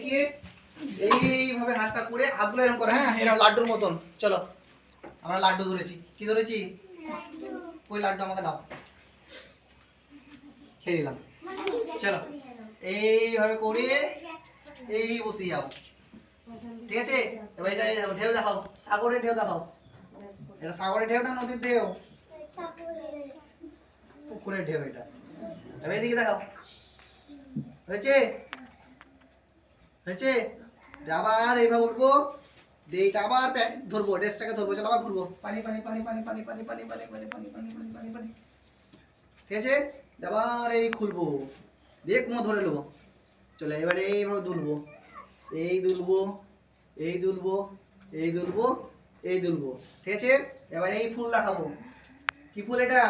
দেখিয়ে এইভাবে হাতটা করে হাতগুলো এরকম করে, হ্যাঁ এরকম লাড্ডুর মতন। চলো আমরা লাড্ডু ধরেছি। কি ধরেছি? ওই লাড্ডু আমাকে দাও, খেয়ে দিলাম। চলো এইভাবে করে এই বসিয়ে যাও, ঠিক আছে? এবার এটা ঢেউ দেখাও, সাগরের ঢেউ দেখাও। এটা সাগরের ঢেউ না নদীর ঢেউ? পুকুরের ঢেউ এটা। এবার এদিকে দেখাও, হয়েছে? হয়েছে? আবার এইভাবে উঠবো, দিয়ে এটা আবার ধরবো, ড্রেসটাকে ধরবো। চলো আবার ঘুরবো, পানি পানি পানি পানি পানি পানি পানি পানি পানি পানি পানি পানি পানি পানি, ঠিক আছে? আবার এই খুলবো, দিয়ে কুমো ধরে নেবো। চলো এবারে এইভাবে দুলবো, এই দুলবো, এই দুলবো, এই দুলবো, এই দুলবো, ঠিক আছে? এবার এই ফুল দেখাবো। কি ফুল এটা?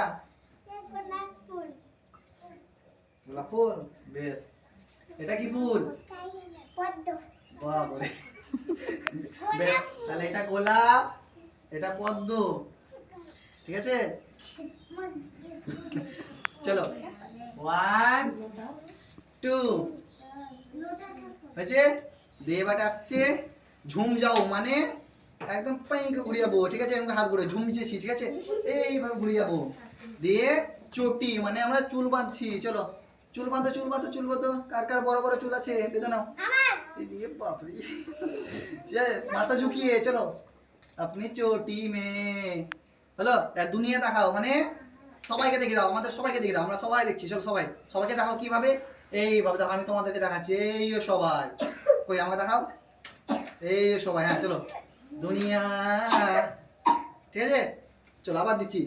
গোলাপ ফুল, বেশ। এটা কি ফুল? বাবারে, বেশ। তাহলে এটা গোলাপ, এটা পদ্ম, ঠিক আছে? চলো 1 2 হয়েছে? দিয়ে এবার আসছে ঝুম যাও, মানে একদম পাইকে ঘুরে যাবো, ঠিক আছে? এরকম হাত ঘুরে ঝুমছেছি, ঠিক আছে? এইভাবে ঘুরে যাবো। দিয়ে চটি, মানে আমরা চুল বাঁধছি। চলো চুল বাঁধো, চুল বাঁধো, চুল বাঁধো। কার কার বড় বড় চুল আছে বেঁধে নাও। এই বাপরে, মাথা ঝুঁকিয়ে। চলো আপনি চটি মে, হলো? দুনিয়া দেখাও, মানে সবাইকে দেখে দাও, আমাদের সবাইকে দেখে দাও, আমরা সবাই দেখছি। চলো সবাই, সবাইকে দেখাও কিভাবে। এইভাবে দেখো, আমি তোমাদেরকে দেখাচ্ছি। এই সবাই, কই আমাকে দেখাও। এই সবাই, হ্যাঁ চলো দুনিয়া, ঠিক আছে? চলো আবার দিচ্ছি।